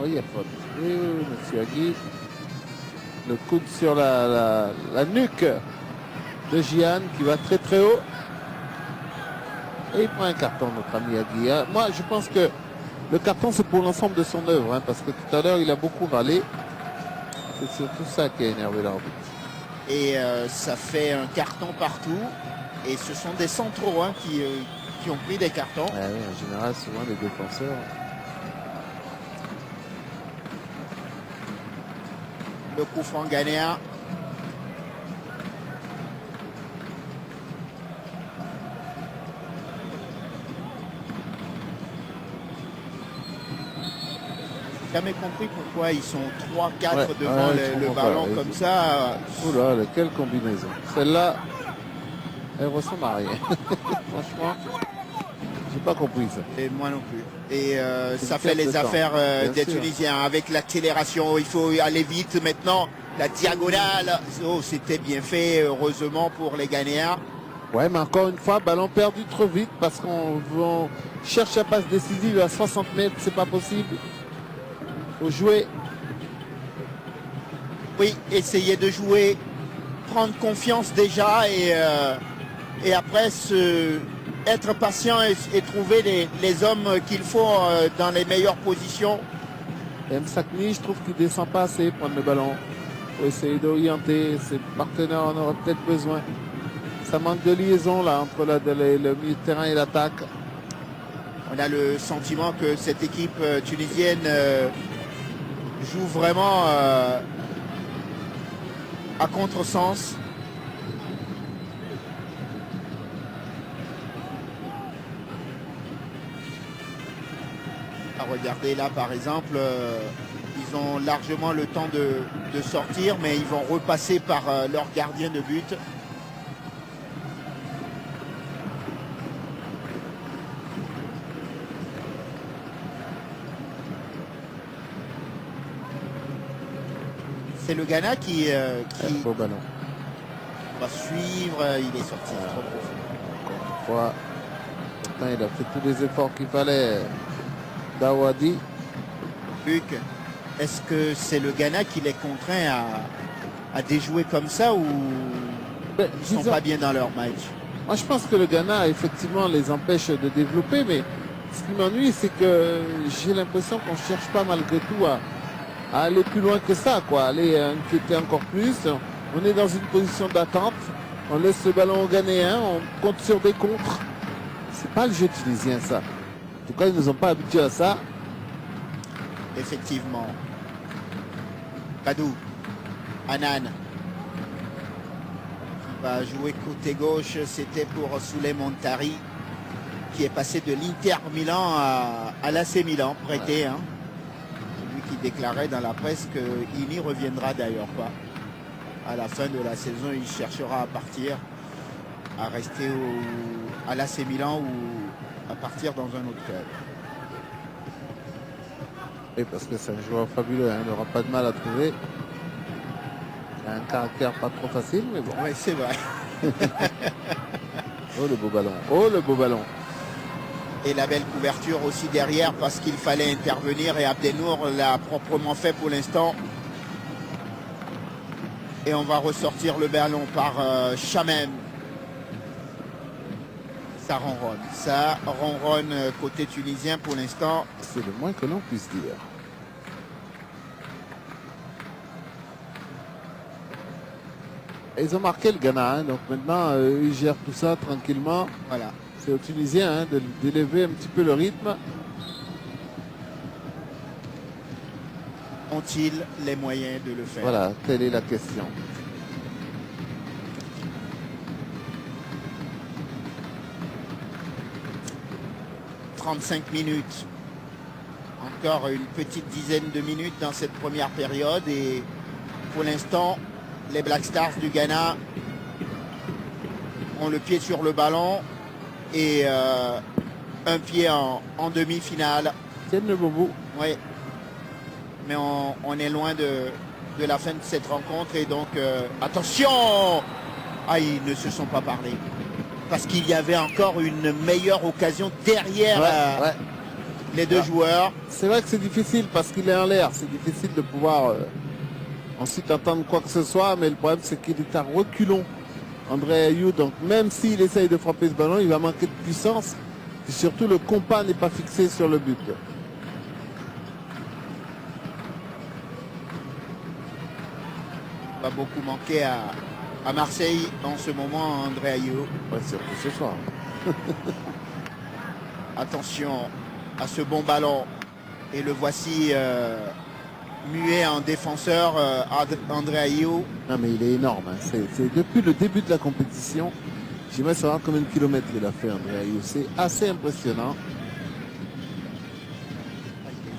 Oui, il y a faute. Oui, monsieur Agui. Le coude sur la nuque de Jehan qui va très très haut. Et il prend un carton, notre ami Agui. Moi, je pense que le carton, c'est pour l'ensemble de son œuvre. Hein, parce que tout à l'heure, il a beaucoup râlé. C'est surtout ça qui a énervé l'arbitre. Et ça fait un carton partout. Et ce sont des centraux hein, qui ont pris des cartons. Ouais, oui, en général, souvent les défenseurs. Le coup franc ghanéen. jamais compris pourquoi ils sont 3-4 Ouais, devant ouais, je le comprends ballon pas, comme ça. Oula, quelle combinaison. Celle-là, elle ressemble à rien. Franchement, j'ai pas compris ça. Et moi non plus. Et C'est ça une fait perte de les temps, affaires bien des sûr. Tunisiens avec l'accélération. Il faut aller vite maintenant. La diagonale, oh, c'était bien fait, heureusement pour les Ghanéens. Ouais, mais encore une fois, ballon perdu trop vite parce qu'on cherche la passe décisive à 60 mètres, c'est pas possible. Faut jouer. Oui, essayer de jouer, prendre confiance déjà et après être patient et trouver les hommes qu'il faut dans les meilleures positions. Msakni, je trouve qu'il descend pas assez prendre le ballon. Faut essayer d'orienter. Ses partenaires en auraient peut-être besoin. Ça manque de liaison là entre le milieu de terrain et l'attaque. On a le sentiment que cette équipe tunisienne joue vraiment à contresens. Regardez là par exemple, ils ont largement le temps de sortir, mais ils vont repasser par leur gardien de but. C'est le Ghana qui Beau ballon. va suivre, il est sorti trop profond. Encore une fois, pourtant il a fait tous les efforts qu'il fallait. Dawadi. Luc, est-ce que c'est le Ghana qui les contraint à déjouer comme ça ou Ben, ils sont disons- pas bien dans leur match? Moi, je pense que le Ghana, effectivement, les empêche de développer, mais ce qui m'ennuie, c'est que j'ai l'impression qu'on cherche pas malgré tout à aller plus loin que ça, quoi, aller inquiéter encore plus. On est dans une position d'attente, on laisse le ballon aux Ghanéens, on compte sur des contres. C'est pas le jeu tunisien, ça. En tout cas, ils nous ont pas habitués à ça. Effectivement. Kadou, Anan, qui va jouer côté gauche, c'était pour Souley Montari, qui est passé de l'Inter Milan à l'AC Milan, prêté. Hein. Lui qui déclarait dans la presse qu'il n'y reviendra d'ailleurs pas. À la fin de la saison, il cherchera à partir, à rester à l'AC Milan ou à partir dans un autre club. Et parce que c'est un joueur fabuleux, hein, il n'aura pas de mal à trouver. Il a un caractère pas trop facile, mais bon. Oui, c'est vrai. Oh le beau ballon, oh le beau ballon. Et la belle couverture aussi derrière parce qu'il fallait intervenir et Abdenour l'a proprement fait pour l'instant. Et on va ressortir le ballon par Chamem. Ça ronronne côté tunisien pour l'instant. C'est le moins que l'on puisse dire. Et ils ont marqué le Ghana, hein, donc maintenant ils gèrent tout ça tranquillement. Voilà. C'est aux Tunisiens hein, d'élever un petit peu le rythme. Ont-ils les moyens de le faire? Voilà, telle est la question. « 35 minutes. Encore une petite dizaine de minutes dans cette première période. Et pour l'instant, les Black Stars du Ghana ont le pied sur le ballon et un pied en demi-finale. Tiennent le bon bout. Oui. Mais on est loin de la fin de cette rencontre. Et donc, attention! Ah, ils ne se sont pas parlé. Parce qu'il y avait encore une meilleure occasion derrière Ouais. les deux joueurs. C'est vrai que c'est difficile parce qu'il est en l'air. C'est difficile de pouvoir ensuite entendre quoi que ce soit. Mais le problème, c'est qu'il est à reculons. André Ayou, donc même s'il essaye de frapper ce ballon, il va manquer de puissance. Et surtout, le compas n'est pas fixé sur le but. Va beaucoup manquer à Marseille en ce moment, André Ayou. Ouais, surtout ce soir. Attention à ce bon ballon. Et le voici muet en défenseur, André Ayou. Non, mais il est énorme. Hein. C'est depuis le début de la compétition. J'aimerais savoir combien de kilomètres il a fait, André Ayou. C'est assez impressionnant.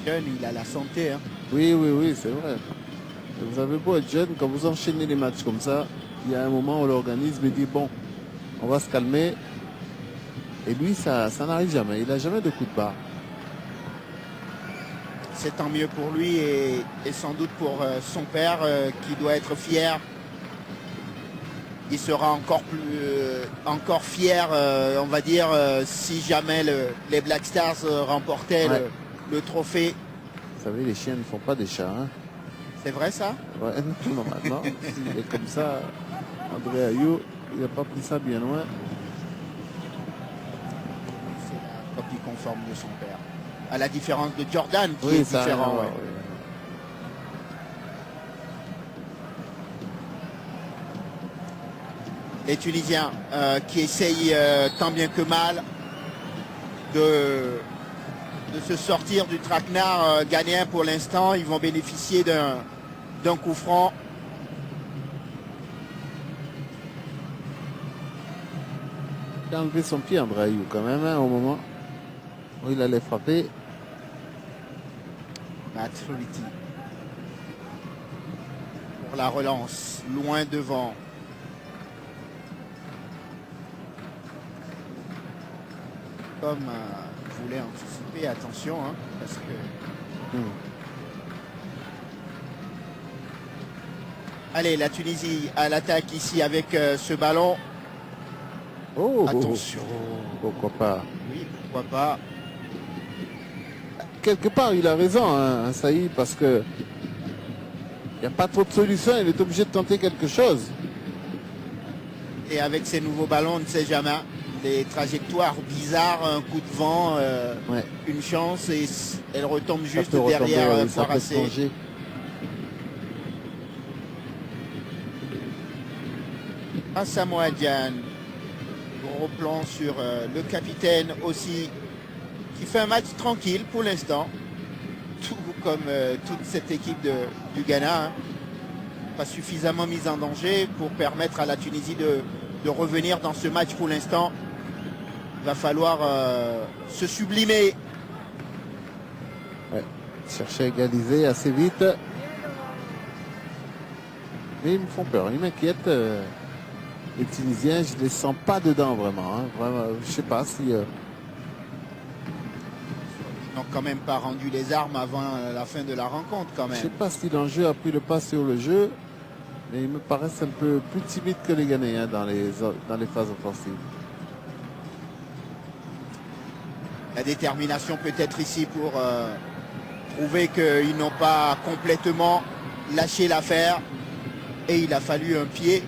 Jeune, il a la santé. Hein. Oui, oui, oui, c'est vrai. Vous avez beau être jeune, quand vous enchaînez les matchs comme ça, il y a un moment où l'organisme dit bon, on va se calmer. Et lui, ça n'arrive jamais. Il n'a jamais de coup de barre. C'est tant mieux pour lui et sans doute pour son père qui doit être fier. Il sera encore fier, on va dire, si jamais les Black Stars remportaient le trophée. Vous savez, les chiens ne font pas des chats. Hein. C'est vrai ça? Ouais, normalement. S'il est comme ça, André Ayou, il n'a pas pris ça bien loin. C'est la copie conforme de son père. À la différence de Jordan qui Oui, est ça, différent. ouais, Ouais. ouais. Les Tunisiens qui essayent tant bien que mal de se sortir du traquenard ghanéen pour l'instant. Ils vont bénéficier d'un coup franc. Il a enlevé son pied, André Ayou, quand même, hein, au moment où il allait frapper. Maturity pour la relance, loin devant. Comme voulait anticiper, attention, hein, parce que... Allez, la Tunisie à l'attaque ici avec ce ballon. Oh, Attention. Pourquoi pas. Oui, pourquoi pas. Quelque part, il a raison, hein, Saïd, parce que il n'y a pas trop de solutions. Il est obligé de tenter quelque chose. Et avec ces nouveaux ballons, on ne sait jamais. Des trajectoires bizarres, un coup de vent, une chance et elle retombe juste derrière Foirassé. Asamoah Gyan, gros plan sur le capitaine aussi, qui fait un match tranquille pour l'instant, tout comme toute cette équipe du Ghana, hein. Pas suffisamment mise en danger pour permettre à la Tunisie de revenir dans ce match pour l'instant. Il va falloir se sublimer. Ouais. Chercher à égaliser assez vite. Mais ils me font peur, ils m'inquiètent. Les Tunisiens, je ne les sens pas dedans vraiment. Hein. Vraiment, je ne sais pas si... Ils n'ont quand même pas rendu les armes avant la fin de la rencontre quand Je ne sais même. pas si l'enjeu a pris le pas sur le jeu. Mais ils me paraissent un peu plus timides que les Ghanéens dans les phases offensives. La détermination peut-être ici pour prouver qu'ils n'ont pas complètement lâché l'affaire. Et il a fallu un pied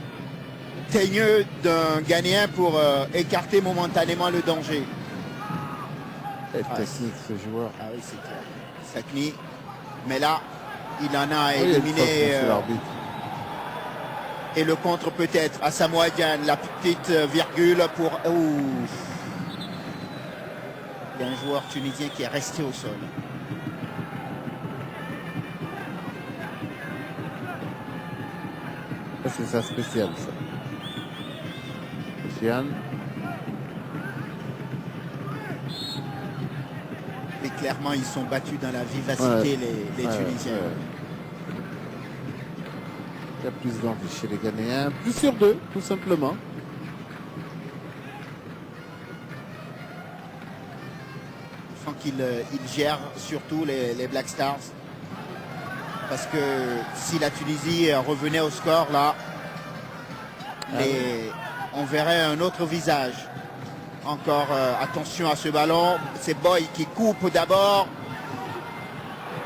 teigneux d'un Ghanéen pour écarter momentanément le danger. Technique ce joueur. Ah oui, c'est clair. Sakni. Mais là, il en a Oui, éliminé. l'arbitre. Et le contre peut-être à Asamoah Gyan, la petite virgule pour... Ouf. Il y a un joueur tunisien qui est resté au sol. C'est ça spécial, ça. Gian. Et clairement, ils sont battus dans la vivacité, les Tunisiens. Il y a plus d'envie chez les Ghanéens. Plus sur deux, tout simplement. Je sens qu'ils gèrent surtout les Black Stars. Parce que si la Tunisie revenait au score, là, on verrait un autre visage. Encore attention à ce ballon. C'est Boy qui coupe d'abord.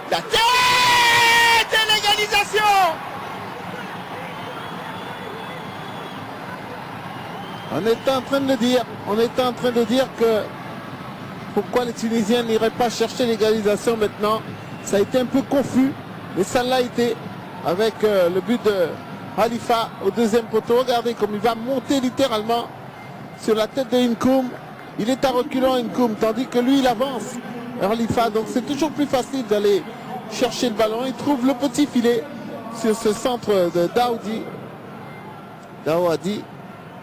La tête de l'égalisation. On était en train de dire que pourquoi les Tunisiens n'iraient pas chercher l'égalisation maintenant. Ça a été un peu confus, mais ça l'a été avec le but de Khalifa au deuxième poteau. Regardez comme il va monter littéralement sur la tête de Nkoum. Il est à reculons Nkoum, tandis que lui il avance Khalifa. Donc c'est toujours plus facile d'aller chercher le ballon. Il trouve le petit filet sur ce centre de Daouadi.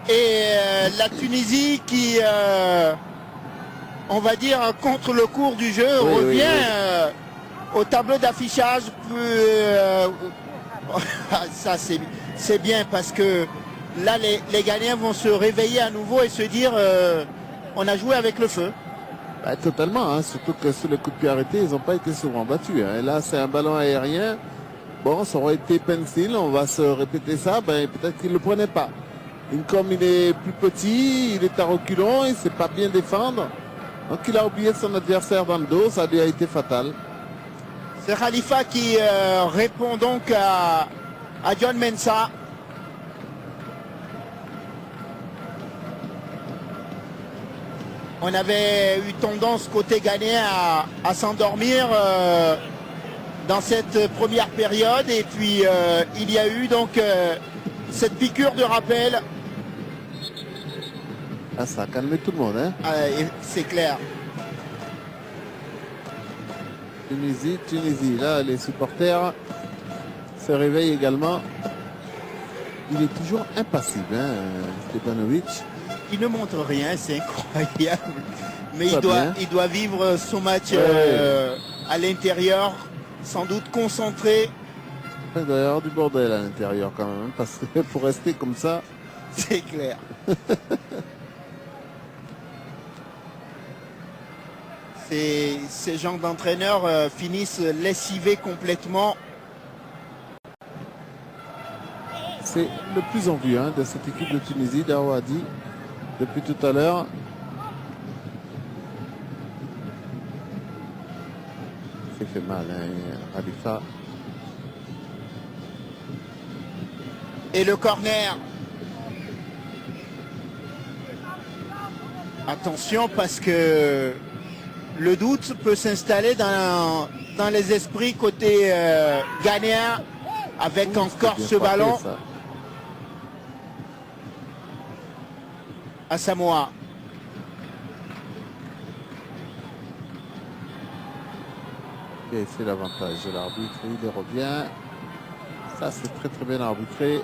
Et la Tunisie qui, on va dire, contre le cours du jeu, revient au tableau d'affichage. Ça c'est bien parce que là les Ghanéens vont se réveiller à nouveau et se dire on a joué avec le feu. Bah, totalement, hein, surtout que sur les coups de pied arrêtés, ils n'ont pas été souvent battus. Hein. Et là, c'est un ballon aérien. Bon, ça aurait été pencil, on va se répéter ça. Ben, peut-être qu'il ne le prenait pas. Comme il est plus petit, il est à reculons, il ne sait pas bien défendre. Donc il a oublié son adversaire dans le dos, ça lui a été fatal. C'est Khalifa qui répond donc à John Mensah. On avait eu tendance côté ghanéen à s'endormir dans cette première période. Et puis il y a eu donc cette piqûre de rappel. Ah, ça a calmé tout le monde. Hein. C'est clair. Tunisie. Là, les supporters se réveillent également. Il est toujours impassible, hein, Stepanovic. Il ne montre rien, c'est incroyable. Mais il doit vivre son match à l'intérieur, sans doute concentré. Il doit y avoir du bordel à l'intérieur quand même, parce que pour rester comme ça... C'est clair. Ces gens d'entraîneurs finissent lessivés complètement. C'est le plus en vue de cette équipe de Tunisie, Dao a dit depuis tout à l'heure. C'est fait mal, hein, Khalifa. Et le corner. Attention parce que le doute peut s'installer dans les esprits côté ghanéen avec encore ce ballon. Ça. À Samoa. Et c'est l'avantage de l'arbitre. Il revient. Ça, c'est très très bien arbitré.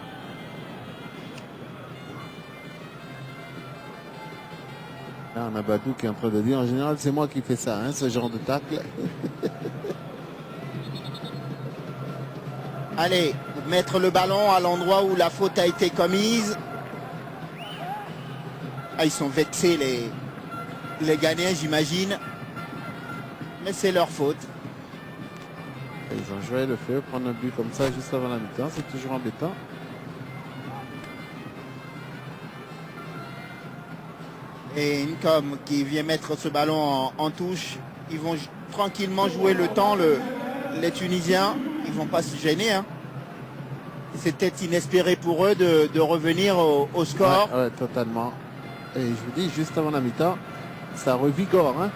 Là, on a Badou qui est en train de dire, en général, c'est moi qui fais ça, hein, ce genre de tacle. Allez, mettre le ballon à l'endroit où la faute a été commise. Ah, ils sont vexés, les Ghanéens, j'imagine. Mais c'est leur faute. Ils ont joué le feu, prendre un but comme ça juste avant la mi-temps, c'est toujours embêtant. Et Incom qui vient mettre ce ballon en touche. Ils vont tranquillement jouer le temps, les Tunisiens. Ils vont pas se gêner. Hein. C'était inespéré pour eux de revenir au score. Ouais, totalement. Et je vous dis, juste avant la mi-temps, ça revigore. Hein.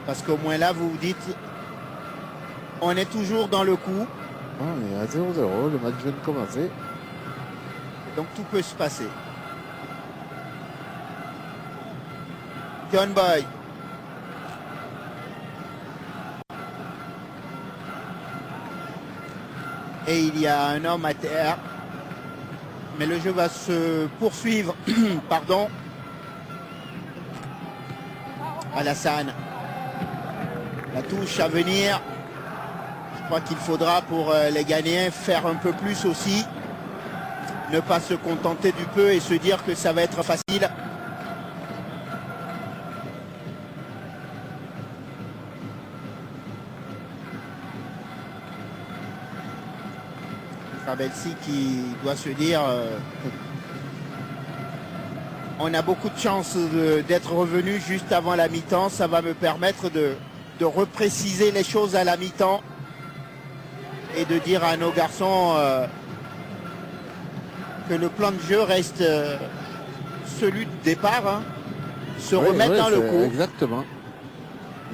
Parce qu'au moins là, vous vous dites, on est toujours dans le coup. On est à 0-0, le match vient de commencer. Donc tout peut se passer. John Boy. Et il y a un homme à terre. Mais le jeu va se poursuivre. Pardon. Alassane. La touche à venir. Je crois qu'il faudra pour les Ghanéens faire un peu plus aussi. Ne pas se contenter du peu et se dire que ça va être facile. Trabelsi qui doit se dire on a beaucoup de chance d'être revenu juste avant la mi-temps. Ça va me permettre de repréciser les choses à la mi-temps et de dire à nos garçons que le plan de jeu reste celui de départ, hein, se remettre dans le coup. Exactement.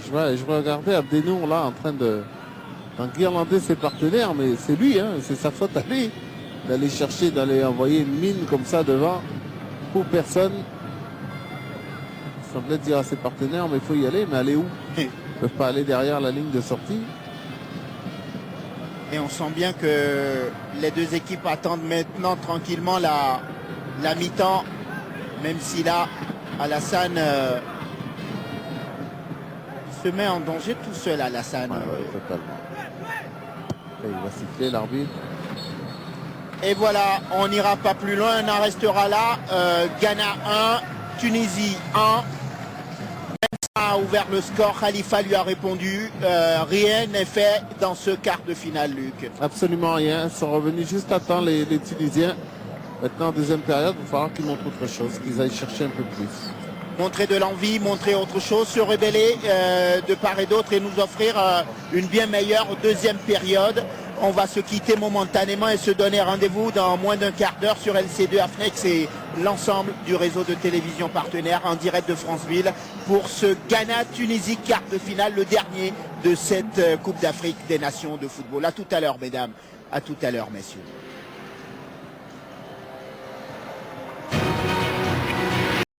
Je regardais Abdenour là en train de guirlander ses partenaires, mais c'est lui, hein, c'est sa faute à lui d'aller chercher, d'aller envoyer une mine comme ça devant pour personne. Il semblait dire à ses partenaires, mais il faut y aller, mais aller où? Ils ne peuvent pas aller derrière la ligne de sortie. Et on sent bien que les deux équipes attendent maintenant tranquillement la mi-temps, même si là, Alassane se se met en danger tout seul, Alassane. Totalement. Et il va siffler l'arbitre. Et voilà, on n'ira pas plus loin, on en restera là. Ghana 1, Tunisie 1. A ouvert le score, Khalifa lui a répondu. Rien n'est fait dans ce quart de finale, Luc. Absolument rien. Ils sont revenus juste à temps, les Tunisiens. Maintenant, en deuxième période, il va falloir qu'ils montrent autre chose, qu'ils aillent chercher un peu plus. Montrer de l'envie, montrer autre chose, se rebeller de part et d'autre et nous offrir une bien meilleure deuxième période. On va se quitter momentanément et se donner rendez-vous dans moins d'un quart d'heure sur LC2 Afnex et l'ensemble du réseau de télévision partenaire en direct de Franceville pour ce Ghana-Tunisie quart de finale, le dernier de cette Coupe d'Afrique des Nations de football. À tout à l'heure, mesdames. À tout à l'heure, messieurs.